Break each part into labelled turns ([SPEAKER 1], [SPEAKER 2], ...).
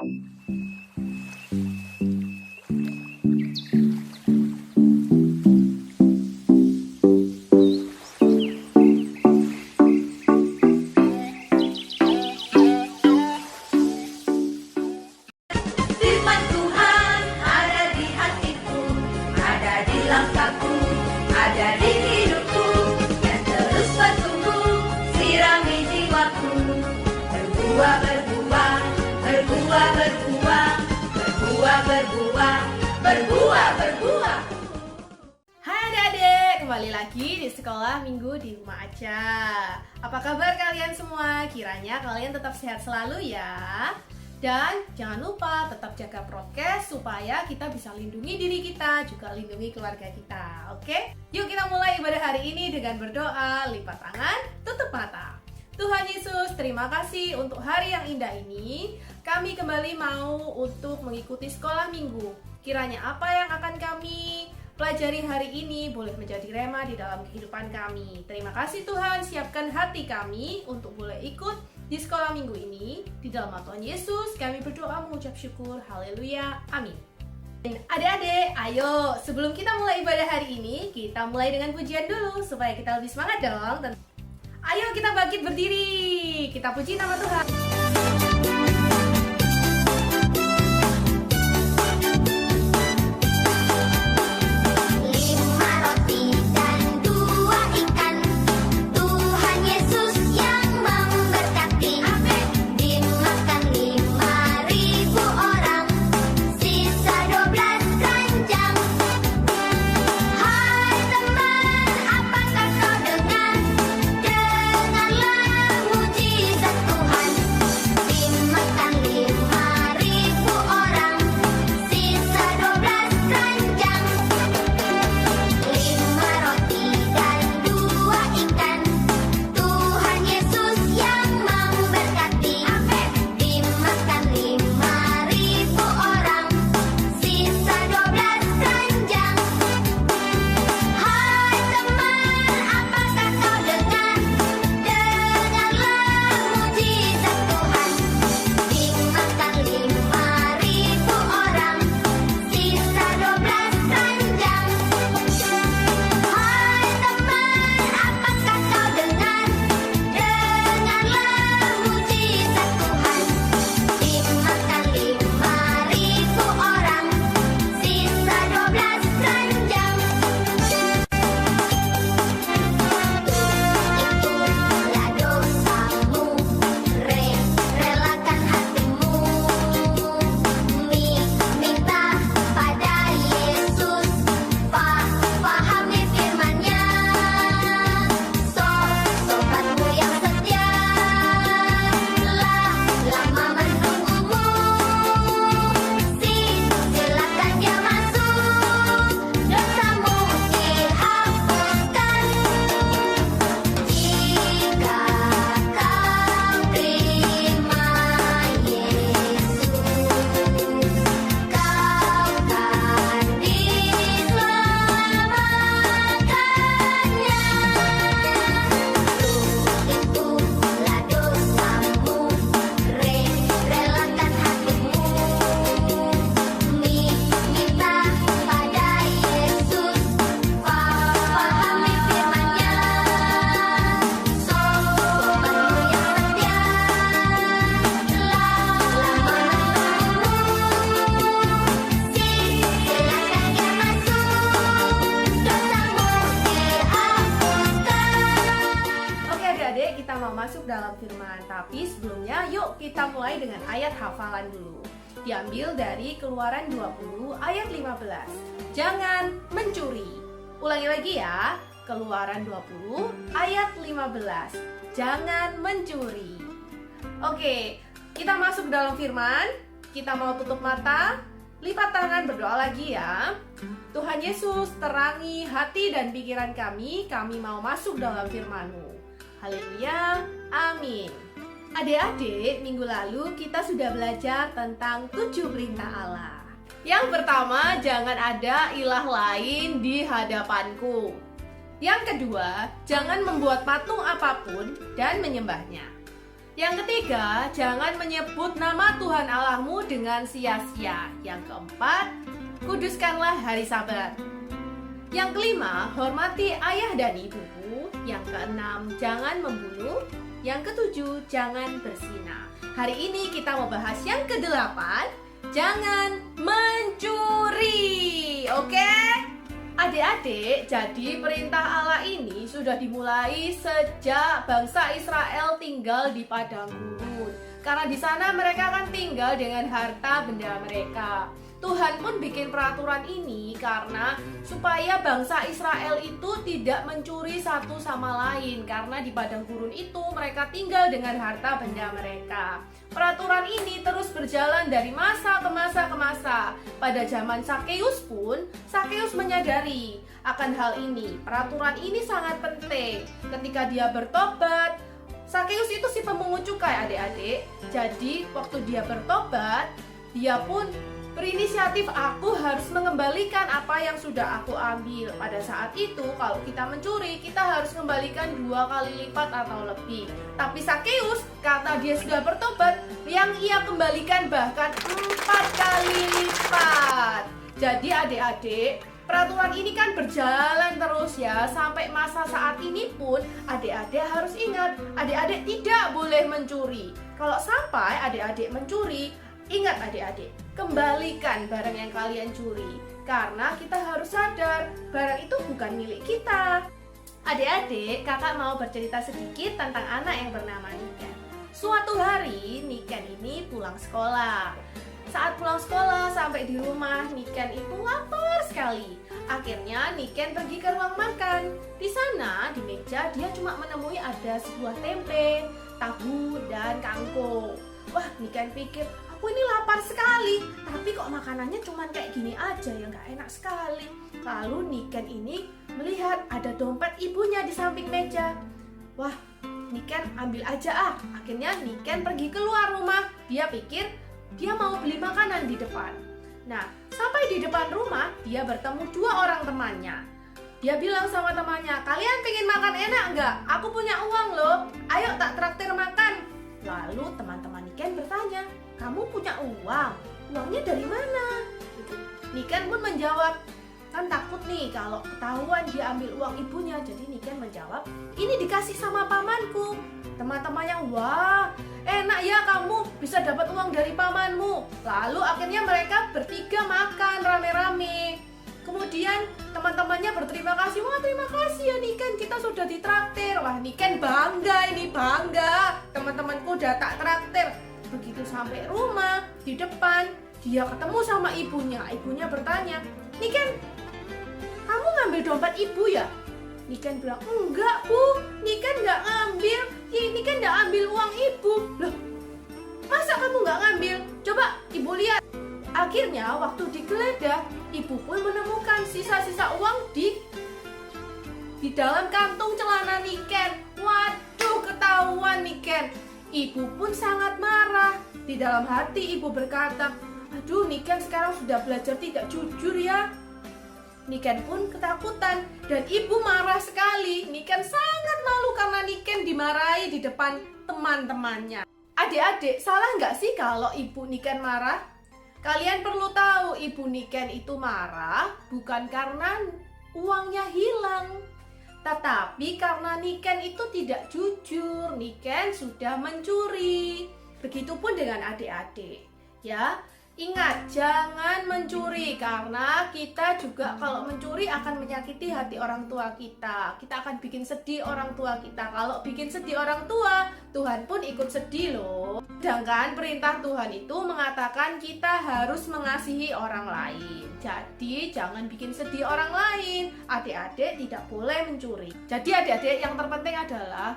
[SPEAKER 1] Firman Tuhan ada di hatiku, ada di langkahku, ada di hidupku, yang terus bertumbuh, sirami jiwaku. Berbuah, berbuah, berbuah, berbuah, berbuah, berbuah, berbuah, berbuah.
[SPEAKER 2] Hai adik-adik, kembali lagi di sekolah minggu di rumah aja. Apa kabar kalian semua? Kiranya kalian tetap sehat selalu ya. Dan jangan lupa tetap jaga prokes supaya kita bisa lindungi diri kita, juga lindungi keluarga kita. Oke? Yuk kita mulai ibadah hari ini dengan berdoa, lipat tangan, tutup mata. Tuhan Yesus, terima kasih untuk hari yang indah ini. Kami kembali mau untuk mengikuti sekolah minggu. Kiranya apa yang akan kami pelajari hari ini boleh menjadi rema di dalam kehidupan kami. Terima kasih Tuhan, siapkan hati kami untuk boleh ikut di sekolah minggu ini. Di dalam nama Tuhan Yesus kami berdoa mengucap syukur. Haleluya, amin. Adik-adik, ayo sebelum kita mulai ibadah hari ini, kita mulai dengan pujian dulu supaya kita lebih semangat dong. Ayo kita bangkit berdiri, kita puji nama Tuhan. Dalam firman, tapi sebelumnya yuk kita mulai dengan ayat hafalan dulu. Diambil dari Keluaran 20 ayat 15. Jangan mencuri. Ulangi lagi ya. Keluaran 20 ayat 15. Jangan mencuri. Oke, kita masuk dalam firman. Kita mau tutup mata, lipat tangan, berdoa lagi ya. Tuhan Yesus, terangi hati dan pikiran kami mau masuk dalam firman-Mu. Haleluya, amin. Adik-adik, minggu lalu kita sudah belajar tentang 7 perintah Allah. Yang pertama, jangan ada ilah lain di hadapanku. Yang kedua, jangan membuat patung apapun dan menyembahnya. Yang ketiga, jangan menyebut nama Tuhan Allahmu dengan sia-sia. Yang keempat, kuduskanlah hari Sabat. Yang kelima, hormati ayah dan ibumu. Yang keenam, jangan membunuh. Yang ketujuh, jangan berzina. Hari ini kita mau bahas yang kedelapan, jangan mencuri. Oke? Adik-adik, jadi perintah Allah ini sudah dimulai sejak bangsa Israel tinggal di padang gurun. Karena di sana mereka kan tinggal dengan harta benda mereka. Tuhan pun bikin peraturan ini karena supaya bangsa Israel itu tidak mencuri satu sama lain. Karena di padang gurun itu mereka tinggal dengan harta benda mereka. Peraturan ini terus berjalan dari masa ke masa ke masa. Pada zaman Sakeus pun, Sakeus menyadari akan hal ini. Peraturan ini sangat penting. Ketika dia bertobat, Sakeus itu si pemungut cukai, adik-adik. Jadi waktu dia bertobat, dia pun berinisiatif, aku harus mengembalikan apa yang sudah aku ambil. Pada saat itu, kalau kita mencuri, kita harus kembalikan 2 kali lipat atau lebih. Tapi Sakeus, karena dia sudah bertobat, yang ia kembalikan bahkan 4 kali lipat. Jadi adik-adik, peraturan ini kan berjalan terus ya. Sampai masa saat ini pun, adik-adik harus ingat, adik-adik tidak boleh mencuri. Kalau sampai adik-adik mencuri, ingat adik-adik, kembalikan barang yang kalian curi. Karena kita harus sadar, barang itu bukan milik kita. Adik-adik, kakak mau bercerita sedikit tentang anak yang bernama Niken. Suatu hari, Niken ini pulang sekolah. Saat pulang sekolah, sampai di rumah, Niken itu lapar sekali. Akhirnya, Niken pergi ke ruang makan. Di sana, di meja, dia cuma menemui ada sebuah tempe, tahu, dan kangkung. Wah, Niken pikir, aku ini lapar sekali, tapi kok makanannya cuma kayak gini aja ya, nggak enak sekali. Lalu Niken ini melihat ada dompet ibunya di samping meja. Wah, Niken ambil aja ah. Akhirnya Niken pergi keluar rumah. Dia pikir dia mau beli makanan di depan. Nah, sampai di depan rumah, dia bertemu 2 orang temannya. Dia bilang sama temannya, kalian pengen makan enak nggak? Aku punya uang loh, ayo tak traktir makan. Lalu teman-teman Niken bertanya, kamu punya uang? Uangnya dari mana? Niken pun menjawab, kan takut nih kalau ketahuan dia ambil uang ibunya. Jadi Niken menjawab, ini dikasih sama pamanku. Teman-temannya, wah enak ya kamu bisa dapat uang dari pamanmu. Lalu akhirnya mereka bertiga makan rame-rame. Kemudian teman-temannya berterima kasih, wah terima kasih ya Niken, kita sudah ditraktir. Wah Niken bangga, ini bangga, teman-temanku udah tak traktir. Begitu sampai rumah, di depan dia ketemu sama ibunya. Ibunya bertanya, Niken, kamu ngambil dompet ibu ya? Niken bilang, enggak bu, Niken nggak ngambil. Niken nggak ambil uang ibu. Loh, masa kamu nggak ngambil? Coba ibu lihat. Akhirnya waktu digeledah, ibu pun menemukan sisa-sisa uang di dalam kantung celana Niken. Waduh, ketahuan Niken. Ibu pun sangat marah. Di dalam hati ibu berkata, aduh Niken sekarang sudah belajar tidak jujur ya. Niken pun ketakutan dan ibu marah sekali. Niken sangat malu karena Niken dimarahi di depan teman-temannya. Adik-adik, salah nggak sih kalau ibu Niken marah? Kalian perlu tahu, ibu Niken itu marah bukan karena uangnya hilang, tetapi karena Niken itu tidak jujur. Niken sudah mencuri. Begitupun dengan adik-adik, ya. Ingat, jangan mencuri karena kita juga kalau mencuri akan menyakiti hati orang tua kita. Kita akan bikin sedih orang tua kita. Kalau bikin sedih orang tua, Tuhan pun ikut sedih loh. Sedangkan perintah Tuhan itu mengatakan kita harus mengasihi orang lain. Jadi jangan bikin sedih orang lain. Adik-adik tidak boleh mencuri. Jadi adik-adik, yang terpenting adalah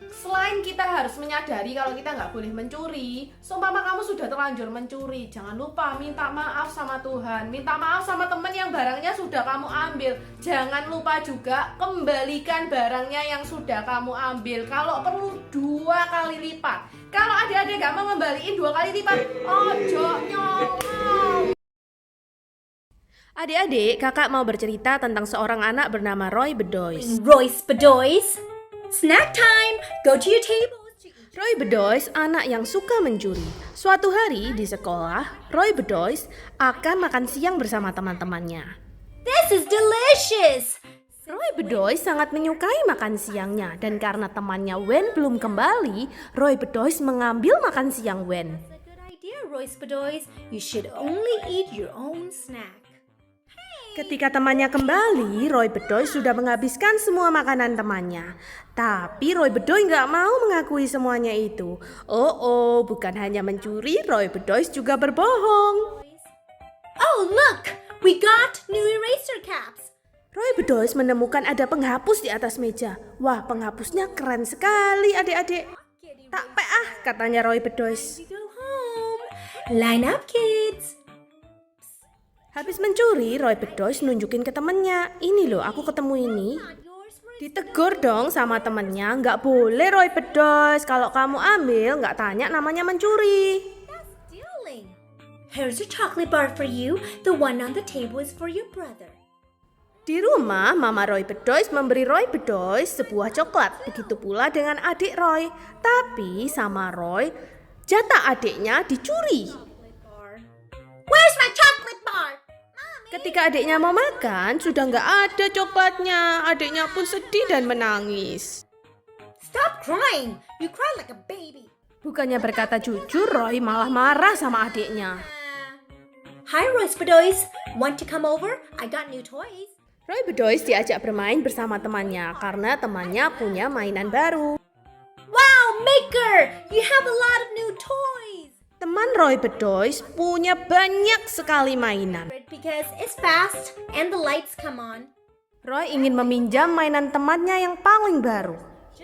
[SPEAKER 2] selain kita harus menyadari kalau kita nggak boleh mencuri, seumpama kamu sudah terlanjur mencuri, jangan lupa minta maaf sama Tuhan, minta maaf sama teman yang barangnya sudah kamu ambil. Jangan lupa juga kembalikan barangnya yang sudah kamu ambil. Kalau perlu 2 kali lipat. Kalau adik-adik nggak mau ngembaliin 2 kali lipat, ojo nyolong. Adik-adik, kakak mau bercerita tentang seorang anak bernama Roy Bedoys.
[SPEAKER 3] Royce Bedoys. Snack time! Go to your table.
[SPEAKER 2] Roy Bedoys anak yang suka mencuri. Suatu hari di sekolah, Roy Bedoys akan makan siang bersama teman-temannya.
[SPEAKER 1] This is delicious.
[SPEAKER 2] Roy Bedoys sangat menyukai makan siangnya dan karena temannya Wen belum kembali, Roy Bedoys mengambil makan siang Wen.
[SPEAKER 1] That's a good idea, Roy Bedoys. You should only eat your own snack.
[SPEAKER 2] Ketika temannya kembali, Roy Bedoys sudah menghabiskan semua makanan temannya. Tapi Roy Bedoys nggak mau mengakui semuanya itu. Oh, bukan hanya mencuri, Roy Bedoys juga berbohong.
[SPEAKER 1] Oh, look! We got new eraser caps.
[SPEAKER 2] Roy Bedoys menemukan ada penghapus di atas meja. Wah, penghapusnya keren sekali adik-adik. Tak katanya Roy Bedoys.
[SPEAKER 1] Go home. Line up, kids.
[SPEAKER 2] Habis mencuri, Roy Bedoys nunjukin ke temennya. Ini loh, aku ketemu ini. Ditegur dong sama temennya. Nggak boleh Roy Bedoys. Kalau kamu ambil, nggak tanya namanya mencuri.
[SPEAKER 1] That's stealing. Here's a chocolate bar for you. The one on the table is for your brother.
[SPEAKER 2] Di rumah, Mama Roy Bedoys memberi Roy Bedoys sebuah coklat. Begitu pula dengan adik Roy. Tapi sama Roy, jatah adiknya dicuri.
[SPEAKER 1] Where's my chocolate bar?
[SPEAKER 2] Ketika adiknya mau makan, sudah nggak ada coklatnya. Adiknya pun sedih dan menangis.
[SPEAKER 1] Stop crying. You cry like a baby.
[SPEAKER 2] Bukannya berkata jujur, Roy malah marah sama adiknya.
[SPEAKER 1] Hi, Roy Bedoys. Want to come over? I got new toys.
[SPEAKER 2] Roy Bedoys diajak bermain bersama temannya karena temannya punya mainan baru.
[SPEAKER 1] Wow, Maker! You have a lot of new toys.
[SPEAKER 2] Teman Roy Bedoys punya banyak sekali mainan.
[SPEAKER 1] Because it's fast and the lights come on.
[SPEAKER 2] Roy ingin meminjam mainan temannya yang paling baru.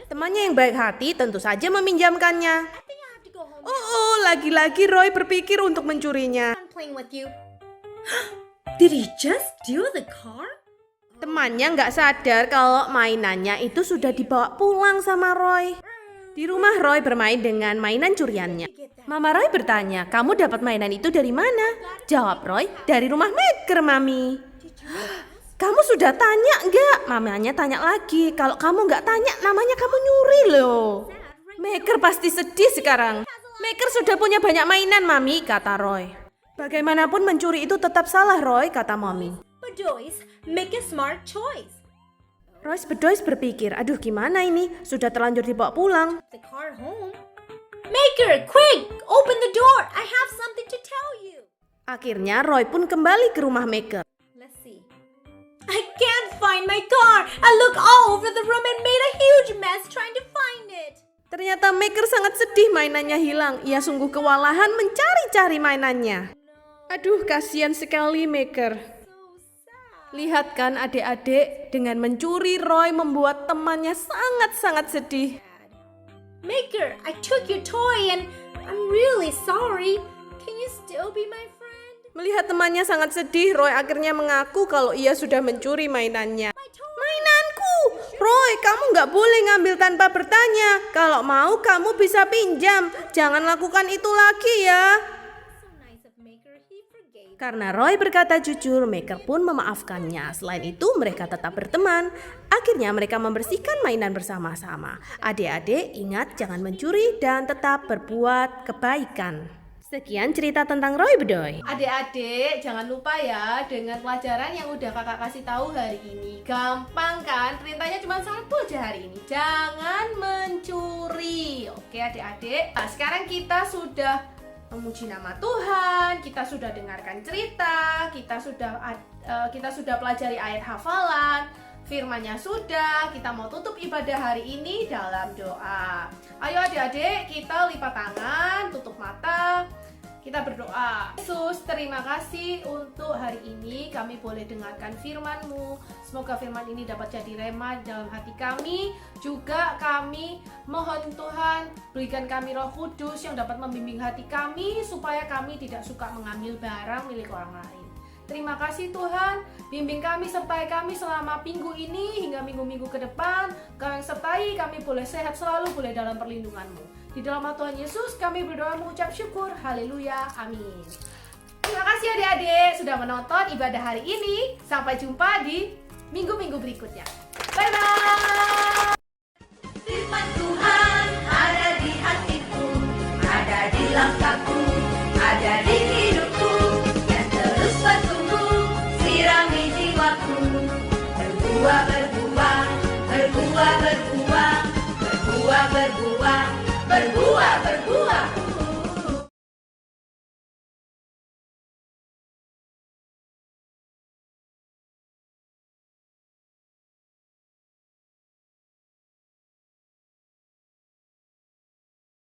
[SPEAKER 2] Temannya yang baik hati tentu saja meminjamkannya.
[SPEAKER 1] I think I have to go home.
[SPEAKER 2] Oh, lagi-lagi Roy berpikir untuk mencurinya.
[SPEAKER 1] I'm playing with you. Did he just steal the car?
[SPEAKER 2] Temannya nggak sadar kalau mainannya itu sudah dibawa pulang sama Roy. Di rumah Roy bermain dengan mainan curiannya. Mama Roy bertanya, kamu dapat mainan itu dari mana? Jawab Roy, dari rumah Maker, Mami. Kamu sudah tanya nggak? Mamanya tanya lagi, kalau kamu nggak tanya namanya kamu nyuri loh. Maker pasti sedih sekarang. Maker sudah punya banyak mainan, Mami, kata Roy. Bagaimanapun mencuri itu tetap salah, Roy, kata Mami.
[SPEAKER 1] Bedoys, make a smart choice.
[SPEAKER 2] Roy Bedoys berpikir, aduh gimana ini? Sudah terlanjur dibawa pulang.
[SPEAKER 1] The car home. Maker, quick! Open the door! I have something to tell you.
[SPEAKER 2] Akhirnya Roy pun kembali ke rumah Maker.
[SPEAKER 1] Let's see. I can't find my car. I looked all over the room and made a huge mess trying to find it.
[SPEAKER 2] Ternyata Maker sangat sedih mainannya hilang. Ia sungguh kewalahan mencari-cari mainannya. Aduh, kasihan sekali Maker. Lihat kan adik-adik, dengan mencuri Roy membuat temannya sangat-sangat sedih.
[SPEAKER 1] Maker, I took your toy and I'm really sorry. Can you still be my friend?
[SPEAKER 2] Melihat temannya sangat sedih, Roy akhirnya mengaku kalau ia sudah mencuri mainannya. Mainanku! Roy, kamu nggak boleh ngambil tanpa bertanya. Kalau mau kamu bisa pinjam. Jangan lakukan itu lagi ya.
[SPEAKER 1] So nice of Maker, he forgave.
[SPEAKER 2] Karena Roy berkata jujur, Maker pun memaafkannya. Selain itu, mereka tetap berteman. Akhirnya mereka membersihkan mainan bersama-sama. Adik-adik, ingat jangan mencuri dan tetap berbuat kebaikan. Sekian cerita tentang Roy Bedoys. Adik-adik, jangan lupa ya dengan pelajaran yang udah kakak kasih tahu hari ini. Gampang kan? Perintahnya cuma satu aja hari ini. Jangan mencuri. Oke adik-adik. Nah, sekarang kita sudah memuji nama Tuhan, kita sudah dengarkan cerita, kita sudah pelajari ayat hafalan, firman-Nya sudah, kita mau tutup ibadah hari ini dalam doa. Ayo adik-adik, kita lipat tangan, tutup mata, kita berdoa. Yesus, terima kasih untuk hari ini kami boleh dengarkan firman-Mu. Semoga firman ini dapat jadi rema dalam hati kami. Juga kami mohon Tuhan berikan kami Roh Kudus yang dapat membimbing hati kami supaya kami tidak suka mengambil barang milik orang lain. Terima kasih Tuhan, bimbing kami, sertai kami selama minggu ini hingga minggu-minggu ke depan. Kau yang sertai kami boleh sehat selalu, boleh dalam perlindungan-Mu. Di dalam nama Tuhan Yesus kami berdoa mengucap syukur. Haleluya, amin. Terima kasih adik-adik sudah menonton ibadah hari ini. Sampai jumpa di minggu-minggu berikutnya. Bye-bye.